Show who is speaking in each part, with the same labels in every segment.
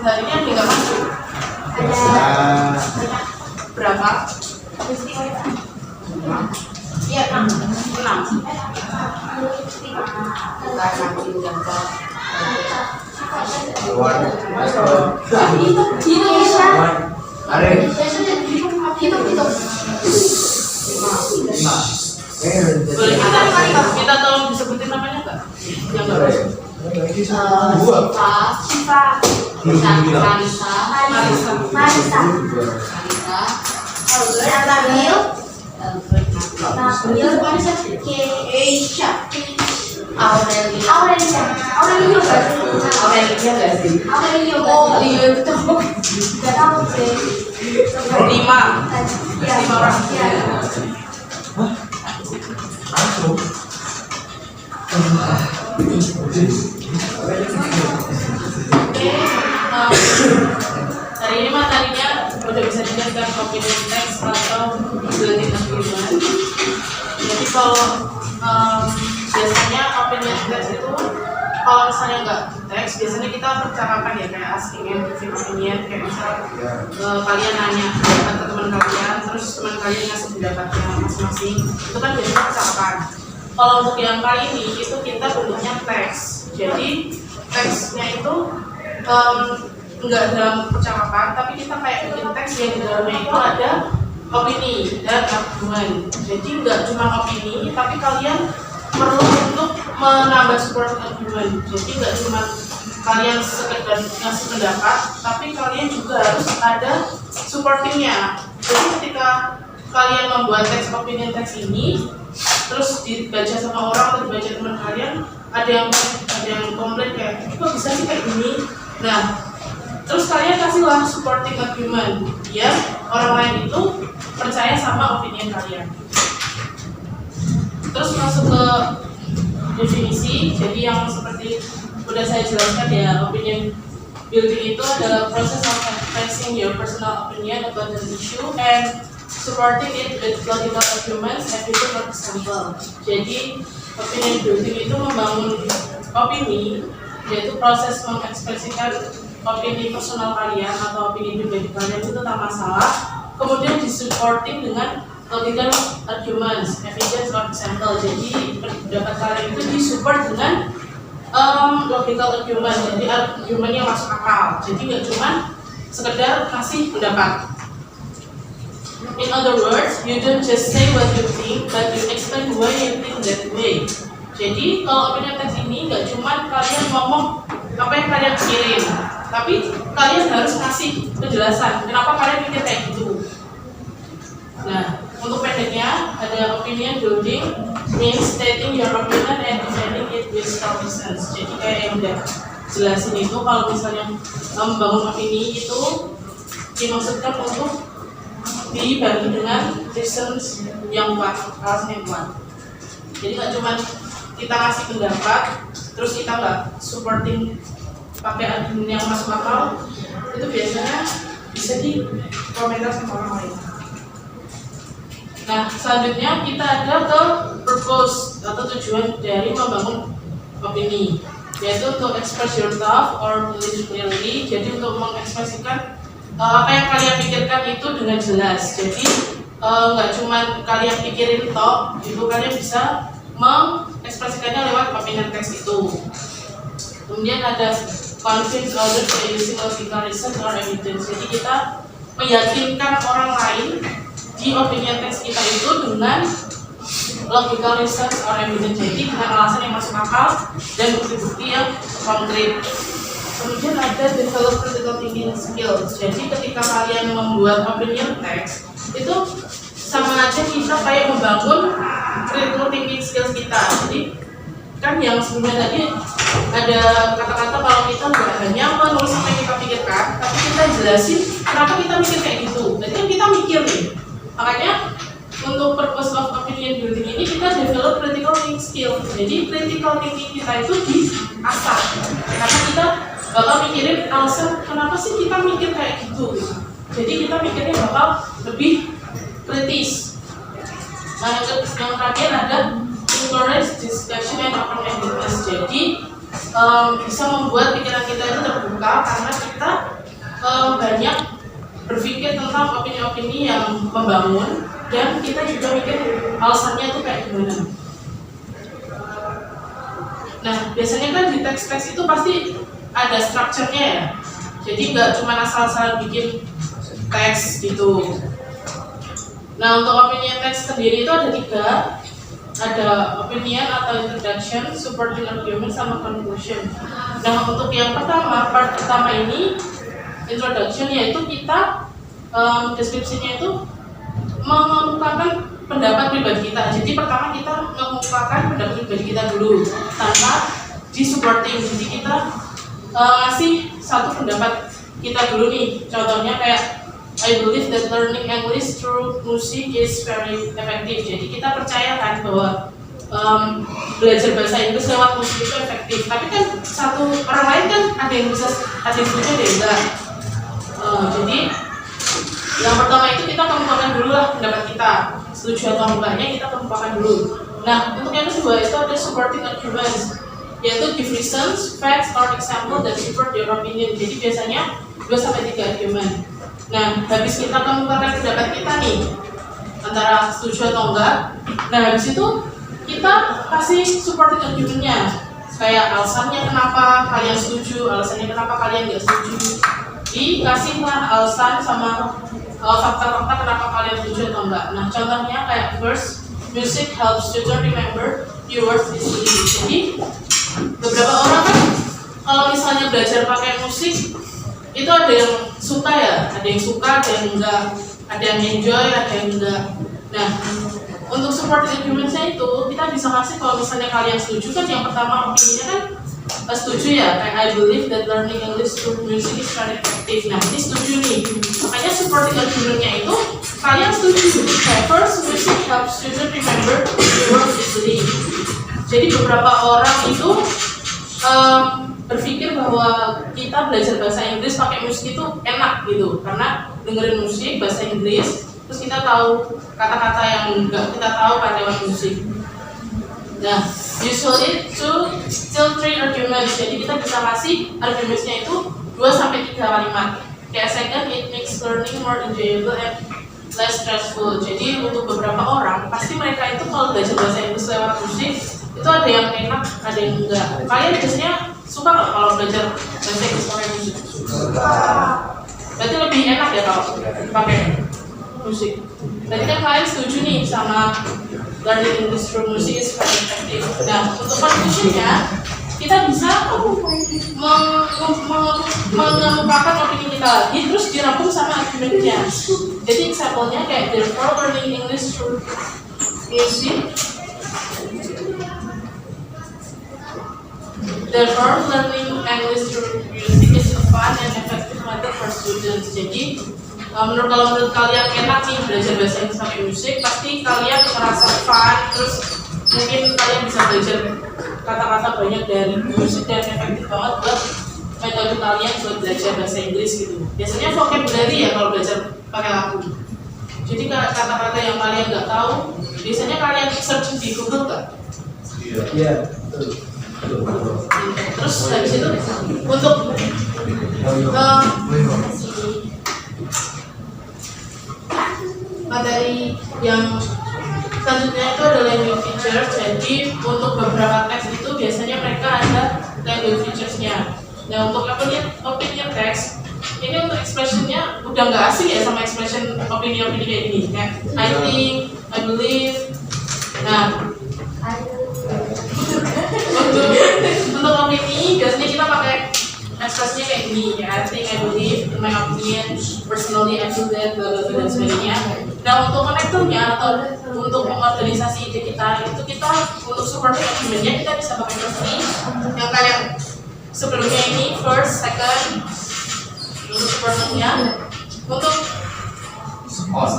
Speaker 1: hari ini ada nggak masuk?
Speaker 2: Ada
Speaker 1: Berapa? Iya, 6. Boleh kita tolong disebutin namanya nggak? Yang nggak masuk.
Speaker 3: Syifa, Marisa, Nabil, Keisha, Aurelia nggak sih? Oh, Leo itu tahu. Nggak tahu sih.
Speaker 1: 5 orang. Hari ini materinya udah bisa dijelaskan opinion text atau building agreement. Jadi kalau biasanya opinion text itu kalau misalnya nggak teks, biasanya kita percakapan ya kayak asking and giving opinion, kayak misal kalian nanya pendapat ke teman kalian, terus teman kalian ngasih pendapatnya masing-masing, itu kan biasanya percakapan. Kalau untuk yang kali ini itu kita bentuknya teks, jadi teksnya itu nggak dalam percakapan, tapi kita kayak bikin teks yang di dalamnya itu ada opini dan argumen. Jadi nggak cuma opini, tapi kalian perlu untuk menambah support argument. Jadi nggak cuma kalian sekedar ngasih pendapat, tapi kalian juga harus ada supportingnya. Jadi ketika kalian membuat teks opinion teks ini, terus dibaca sama orang atau dibaca teman kalian, ada yang komplain kayak kok bisa sih kayak gini. Nah, terus kalian kasihlah supporting argument biar orang lain itu percaya sama opinion kalian. Terus masuk ke definisi. Jadi yang seperti udah saya jelaskan ya, opinion building itu adalah proses of expressing your personal opinion about an issue and supporting it with logical arguments and for example. Jadi opinion building itu membangun opini, yaitu proses mengekspresikan opini personal kalian atau opini pribadi kalian itu tentang masalah, kemudian disupporting dengan logical arguments, evidence or example. Jadi pendapat kalian itu disupport dengan logical argument, jadi argumen yang masuk akal. Jadi nggak cuma sekedar kasih pendapat. In other words, you don't just say what you think, but you explain why you think that way. Jadi kalau opinion text ini nggak cuma kalian ngomong apa yang kalian pikirin, tapi kalian harus kasih penjelasan kenapa kalian pikir kayak gitu. Nah, untuk pendeknya ada opinion building means stating your opinion and defending it with strong reasons. Jadi kayak yang udah jelasin itu, kalau misalnya membangun opini itu dimaksudkan untuk dibantu dengan reasons yang kuat, alasan yang kuat. Jadi nggak cuma kita ngasih pendapat, terus kita nggak supporting pakai argumen yang masuk akal, itu biasanya bisa dikomentar sama orang lain. Nah, selanjutnya kita ada ke purpose atau tujuan dari membangun opini, yaitu to express your thought or belief clearly. Jadi untuk mengekspresikan apa yang kalian pikirkan itu dengan jelas. Jadi nggak cuma kalian pikirin toh, itu kalian bisa mengekspresikannya lewat opinion text itu. Kemudian ada convince others by using logical reason or evidence. Jadi kita meyakinkan orang lain di opinion text kita itu dengan logical reason or evidence. Jadi dengan alasan yang masuk akal dan bukti-bukti yang konkret. Kemudian ada develop critical thinking skills. Jadi ketika kalian membuat opinion text itu sama aja kita kayak membangun critical thinking skills kita. Jadi kan yang sebelumnya tadi ada kata-kata kalau kita nggak hanya menulis apa yang kita pikirkan, tapi kita jelasin kenapa kita mikir kayak gitu. Berarti kan kita mikir nih. Makanya untuk purpose of opinion building ini kita develop critical thinking skill. Jadi critical thinking kita itu diasah karena kita bakal mikirin alasan kenapa sih kita mikir kayak gitu. Jadi kita mikirnya bakal lebih kritis. Nah, yang terakhir ada encourage discussion and open-mindedness. Jadi bisa membuat pikiran kita itu terbuka karena kita banyak berpikir tentang opini-opini yang membangun dan kita juga mikir alasannya itu kayak gimana. Nah, biasanya kan di teks-teks itu pasti ada strukturnya ya. Jadi nggak cuma asal-asalan bikin teks gitu. Nah, untuk opinion teks sendiri itu ada 3. Ada opinion atau introduction, supporting argument, sama conclusion. Nah, untuk yang pertama, part pertama ini introduction, yaitu kita deskripsinya itu mengemukakan pendapat pribadi kita. Jadi pertama kita mengemukakan pendapat pribadi kita dulu tanpa di supporting. Jadi kita ngasih satu pendapat kita dulu nih. Contohnya kayak I believe that learning English through music is very effective. Jadi kita percaya kan bahwa belajar bahasa Inggris lewat musik itu efektif. Tapi kan satu orang lain kan ada yang bisa, ada yang setuju, ada yang enggak. Jadi yang pertama itu kita kemukakan dulu lah pendapat kita, setuju atau enggaknya kita kemukakan dulu. Nah, untuk yang kedua itu ada supporting arguments, yaitu give reasons, facts, or example that support your opinion. Jadi biasanya 2-3 argumen. Nah, habis kita kemukakan pendapat kita nih, antara setuju atau enggak. Nah, habis itu kita kasih supporting argumentnya, kayak alasannya kenapa kalian setuju, alasannya kenapa kalian nggak setuju. Dikasihlah alasan sama fakta-fakta kenapa kalian setuju atau enggak. Nah, contohnya kayak first, music helps you to remember your words easily. Jadi beberapa orang kan kalau misalnya belajar pakai musik itu ada yang suka ya, ada yang suka, ada yang enggak, ada yang enjoy, ada yang enggak. Nah, untuk support argumentsnya itu kita bisa kasih kalau misalnya kalian setuju kan yang pertama opininya kan setuju ya, kayak I believe that learning English through music is very effective. Nah, ini setuju nih, makanya supporting argumentnya itu kalian setuju. Kayak first, music helps you to remember your words easily. Jadi beberapa orang itu berpikir bahwa kita belajar bahasa Inggris pakai musik itu enak gitu, karena dengerin musik bahasa Inggris terus kita tahu kata-kata yang enggak kita tahu kan lewat musik. Nah, usually 2-3 arguments. Jadi kita bisa kasih argumentsnya itu 2-3 kalimat. Kayak second, it makes learning more enjoyable and less stressful. Jadi untuk beberapa orang pasti mereka itu kalau belajar bahasa Inggris lewat musik itu ada yang enak, ada yang enggak. Kalian biasanya suka nggak kalau belajar bahasa Inggris pakai musik? Berarti lebih enak ya kalau pakai musik. Berarti kan kalian setuju nih sama learning English through music is very effective. Nah, untuk conclusionnya kita bisa mengemukakan opini kita lagi terus dirangkum sama argumennya. Jadi example-nya kayak therefore learning English through music Therefore, learning English through music is a fun and effective method for students. Jadi, menurut kalian enak nih belajar bahasa Inggris pakai musik, pasti kalian merasa fun, terus mungkin kalian bisa belajar kata-kata banyak dari musik dan efektif banget buat metode kalian buat belajar bahasa Inggris gitu. Biasanya vocabulary ya kalau belajar pakai lagu. Jadi kata-kata yang kalian nggak tahu, biasanya kalian search di Google kan?
Speaker 2: Iya.
Speaker 1: Terus habis itu untuk materi yang selanjutnya itu ada language feature. Jadi untuk beberapa teks itu biasanya mereka ada language features-nya. Nah, untuk opinion teks ini untuk expression-nya udah nggak asing ya sama expression opini-opini kayak gini, kayak I think, I believe. Nah, untuk opini biasanya kita pakai ekspresinya kayak gini ya, I think, I believe, in my opinion, personally I feel that, dan sebagainya. Nah, untuk konektornya atau untuk mengorganisasi ide kita itu kita untuk supporting argumentnya kita bisa pakai versi yang kayak sebelumnya ini first, second. Untuk supportingnya, untuk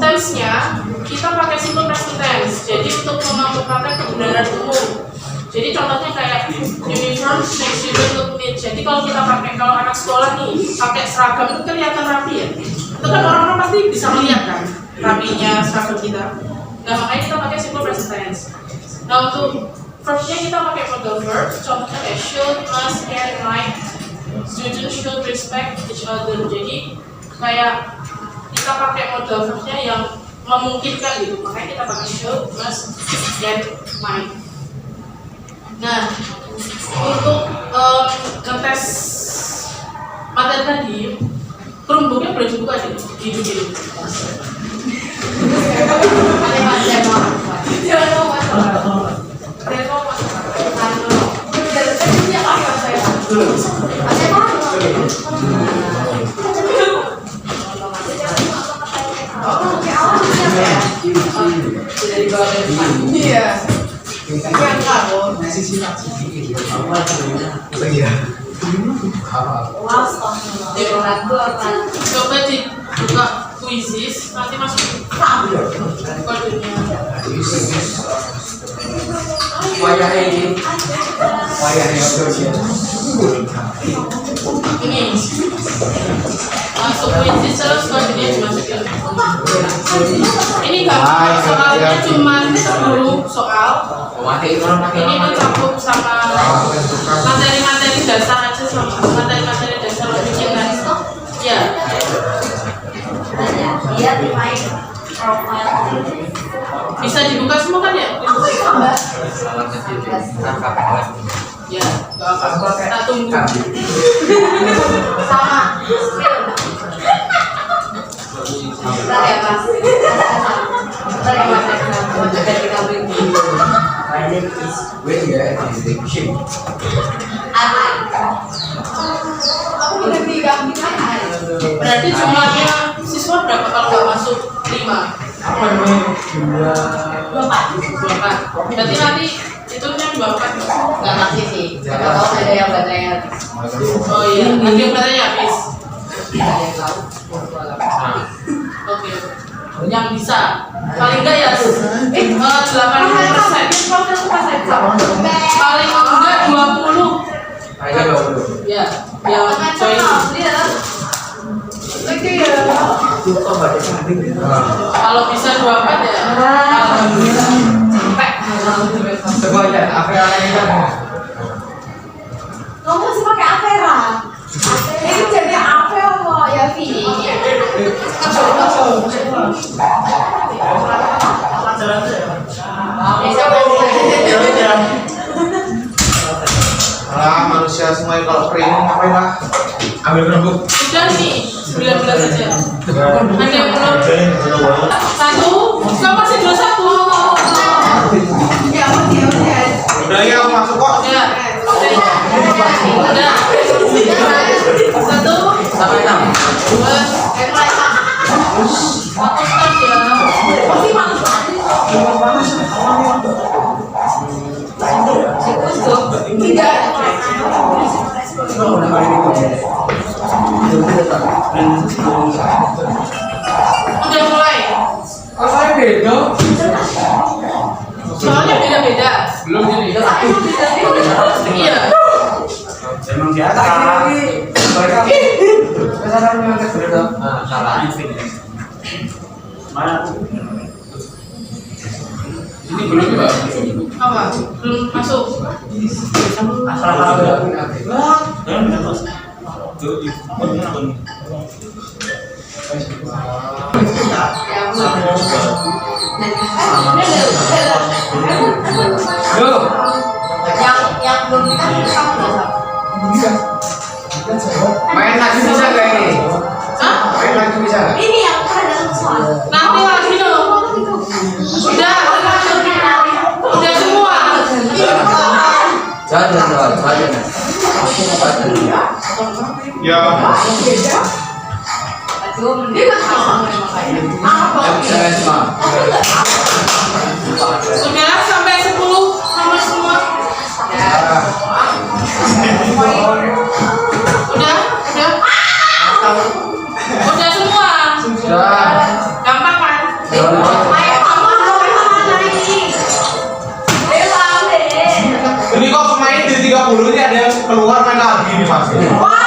Speaker 1: tense-nya kita pakai simple present tense. Jadi untuk mengemukakan kebenaran umum. Jadi contohnya kayak uniform makes you look neat. Jadi kalau kita pakai, kalau anak sekolah nih pakai seragam itu kelihatan rapi ya. Itu kan orang-orang pasti bisa melihat kan rapinya seragam kita. Nah, makanya kita pakai simple present tense. Nah, untuk Firstnya kita pakai model verb, contohnya kayak should, must, can, might. Students should respect each other. Jadi kayak kita pakai model verbnya yang memungkinkan gitu, makanya kita pakai should, must, can, might. Nah, untuk ngetes materi tadi, Chromebooknya boleh dibuka di begini.
Speaker 3: Iya.
Speaker 1: Coba dibuka quizzes, nanti masuk kodenya. Ini masuk quizzes terus kodenya dimasukin. Ini gampang, soalnya cuma 10 soal. Ini mencakup sama materi-materi dasar aja, sama materi-materi dasar lo bikin kan? Ya. Bisa dibuka semua kan ya? Ya, nggak apa-apa. Kita tunggu.
Speaker 3: Sama. Bentar ya Mas. Bentar ya Mas. Kita berhenti. Aku berhenti gak
Speaker 1: Berarti jumlahnya siswa berapa kalau nggak masuk 5? 24. Berarti nanti itu yang 24
Speaker 3: nggak ngasih sih. Siapa tahu ada yang baterainya.
Speaker 1: Oh iya, nanti yang baterainya habis.
Speaker 3: Ada yang tahu.
Speaker 1: Oke. Yang bisa paling enggak ya 80%. Paling enggak 20. Ya, yang join. Kalau bisa 24 ya.
Speaker 3: Kamu masih pakai Avera? Ini jadi Avera kok ya Vi.
Speaker 2: Alah, manusia semuanya kalau training ngapain lah? Ambil Chromebook.
Speaker 1: Sudah nih, 19 aja. Ada yang belum? 1, kamu masih 21.
Speaker 3: Ya masih.
Speaker 2: Udah ya, aku masuk kok.
Speaker 1: Ya, oke. Udah. 1,
Speaker 4: Sampai 6.
Speaker 1: 2, fokus start ya.
Speaker 3: Masih panas banget. Tidak.
Speaker 1: Udah mulai.
Speaker 4: Kok saya beda?
Speaker 1: Soalnya beda-beda.
Speaker 4: Belum jadi.
Speaker 1: Iya.
Speaker 2: Emang biasa.
Speaker 4: Salah.
Speaker 2: Mana?
Speaker 4: Ini belum juga.
Speaker 1: Apa? Belum masuk.
Speaker 3: Yang belum kita kamu udah.
Speaker 4: Main lagi bisa gak ini?
Speaker 1: Hah?
Speaker 4: Main lagi bisa gak?
Speaker 3: Ini yang ada soal.
Speaker 1: Nanti lagi dong. Udah semua.
Speaker 4: Jangan.
Speaker 2: Ya.
Speaker 3: Aduh, mending kan apa?
Speaker 4: Jangan semua.
Speaker 1: Sudah sampai 10 nomor semua. Udah semua.
Speaker 4: Sudah.
Speaker 1: Gampang kan?
Speaker 2: Ini kok pemain di 30 ini ada yang keluar main lagi nih Mas.
Speaker 1: Udah.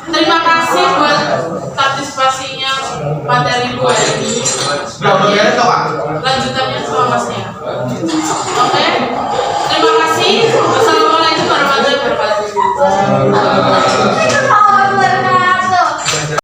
Speaker 1: Terima kasih buat partisipasinya materi 2 ini.
Speaker 2: Udah beres kok, Pak.
Speaker 1: Lanjutannya sama masnya. Oke?